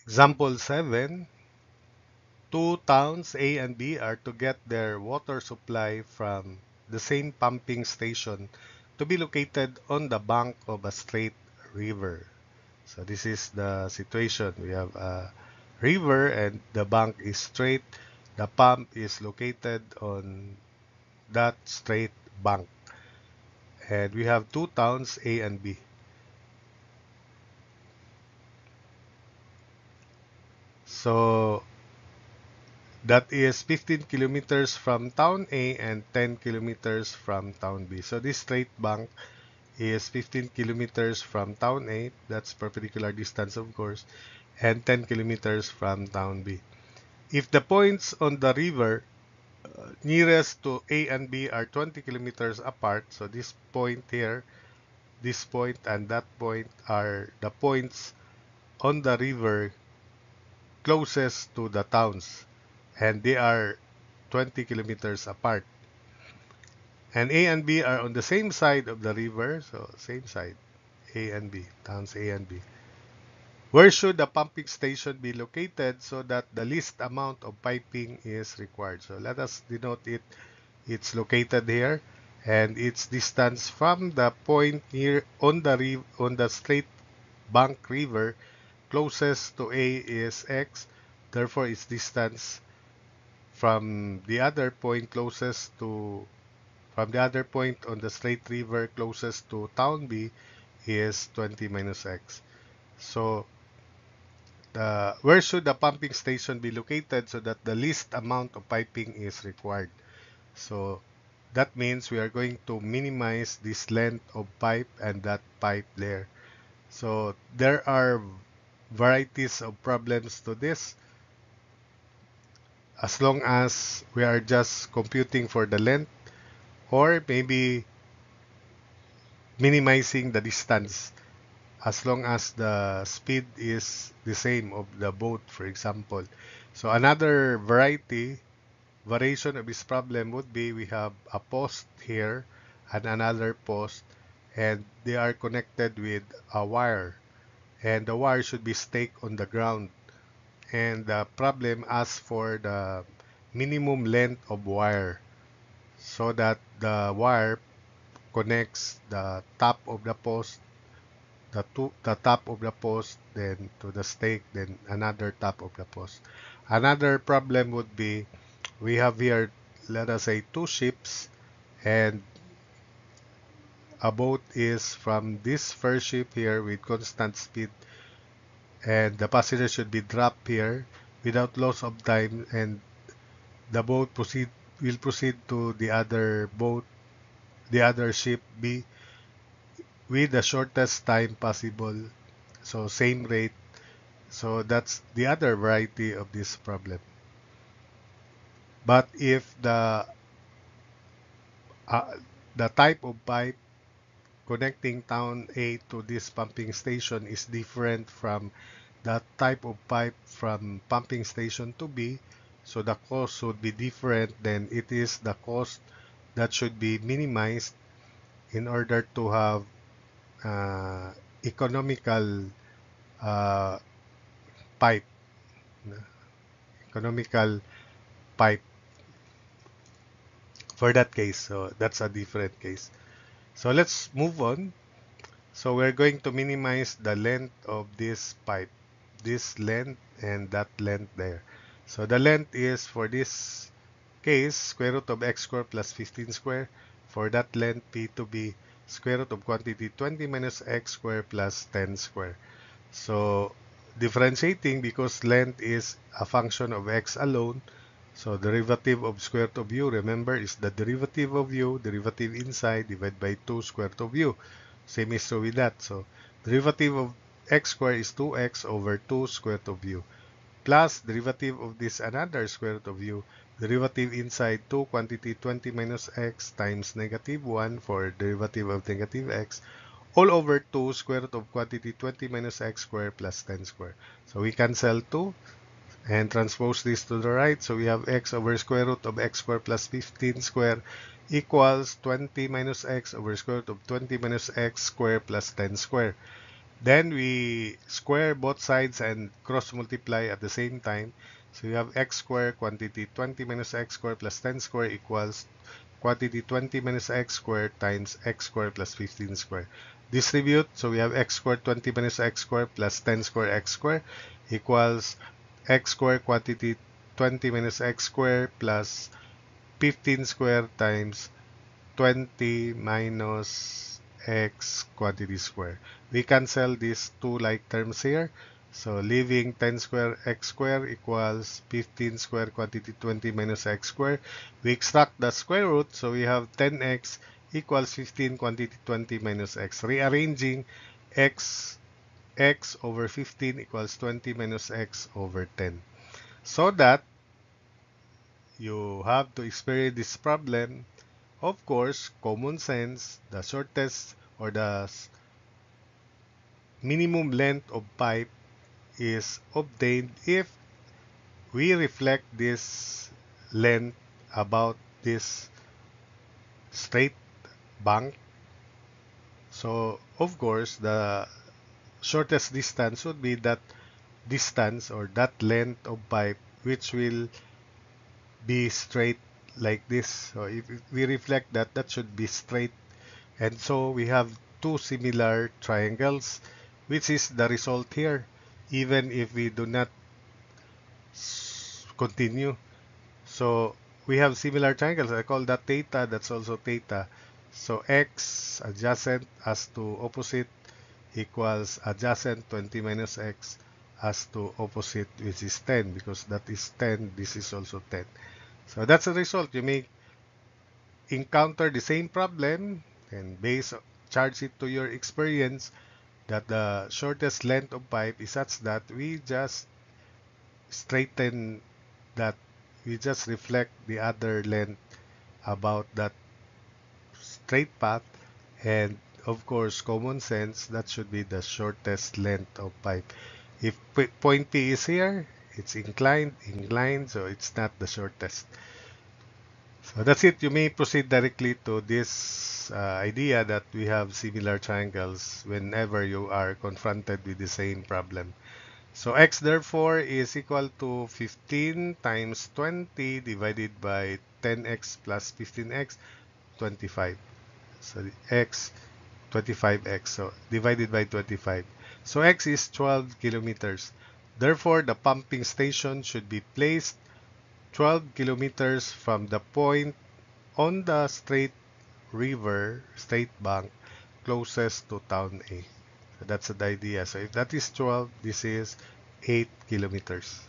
Example 7. Two towns A and B are to get their water supply from the same pumping station to be located on the bank of a straight river. So this is the situation. We have a river and the bank is straight. The pump is located on that straight bank. And we have two towns A and B. So that is 15 kilometers from town A and 10 kilometers from town B. So this straight bank is 15 kilometers from town A, that's perpendicular distance of course, and 10 kilometers from town B. If the points on the river nearest to A and B are 20 kilometers apart, so this point here, this point and that point are the points on the river closest to the towns, and they are 20 kilometers apart. And A and B are on the same side of the river, so same side, A and B, towns A and B. Where should the pumping station be located so that the least amount of piping is required? So let us denote it. It's located here, and its distance from the point near on the straight bank river closest to A is x. Therefore, its distance from the other point closest to from the other point on the straight river closest to town B is 20 minus x. So where should the pumping station be located so that the least amount of piping is required? So that means we are going to minimize this length of pipe and that pipe there. So there are varieties of problems to this. As long as we are just computing for the length, or maybe minimizing the distance as long as the speed is the same of the boat, for example. So another variation of this problem would be we have a post here and another post, and they are connected with a wire, and the wire should be staked on the ground. And the problem asks for the minimum length of wire so that the wire connects the top of the post, the top of the post, then to the stake, then another top of the post. Another problem would be we have here, let us say, two ships, and a boat is from this first ship here with constant speed, and the passenger should be dropped here without loss of time, and the boat will proceed to the other boat, the other ship B, with the shortest time possible. So same rate. So that's the other variety of this problem. But if uh, the type of pipe connecting town A to this pumping station is different from the type of pipe from pumping station to B, so the cost should be different, then it is the cost that should be minimized in order to have uh, economical uh, pipe, economical pipe for that case. So that's a different case. So let's move on. So we're going to minimize the length of this pipe, this length and that length there. So the length is, for this case, square root of x squared plus 15 squared. For that length, P to be square root of quantity 20 minus x squared plus 10 squared. So differentiating, because length is a function of x alone, so derivative of square root of u, remember, is the derivative of u, derivative inside, divided by 2 square root of u. Same is true with that. So derivative of x squared is 2x over 2 square root of u, plus derivative of this another square root of u, derivative inside 2 quantity 20 minus x times negative 1 for derivative of negative x, all over 2 square root of quantity 20 minus x squared plus 10 squared. So we cancel 2 and transpose this to the right. So we have x over square root of x squared plus 15 squared equals 20 minus x over square root of 20 minus x squared plus 10 squared. Then we square both sides and cross multiply at the same time. So you have x squared quantity 20 minus x squared plus 10 squared equals quantity 20 minus x squared times x squared plus 15 squared. Distribute, so we have x squared 20 minus x squared plus 10 squared x squared equals x squared quantity 20 minus x squared plus 15 squared times 20 minus x quantity square. We cancel these two like terms here. So leaving 10 square x square equals 15 square quantity 20 minus x square. We extract the square root, so we have 10x equals 15 quantity 20 minus x. Rearranging x over 15 equals 20 minus x over 10. So that you have to experience this problem. Of course, common sense, the shortest or the minimum length of pipe is obtained if we reflect this length about this straight bank. So, of course, the shortest distance would be that distance or that length of pipe which will be straight like this. So, if we reflect that, that should be straight. And so we have two similar triangles, which is the result here, even if we do not continue. So we have similar triangles. I call that theta, that's also theta. So x adjacent as to opposite equals adjacent 20 minus x as to opposite, which is 10, because that is 10, this is also 10. So that's the result. You may encounter the same problem and charge it to your experience that the shortest length of pipe is such that we just straighten that, we just reflect the other length about that straight path, and of course common sense, that should be the shortest length of pipe. If point P is here, it's inclined, so it's not the shortest. So that's it. You may proceed directly to this idea that we have similar triangles whenever you are confronted with the same problem. So x therefore is equal to 15 times 20 divided by 10x plus 15x, 25. So x, 25x, so divided by 25. So x is 12 kilometers. Therefore, the pumping station should be placed 12 kilometers from the point on the straight bank closest to town A. So that's the idea. So if that is 12, this is 8 kilometers.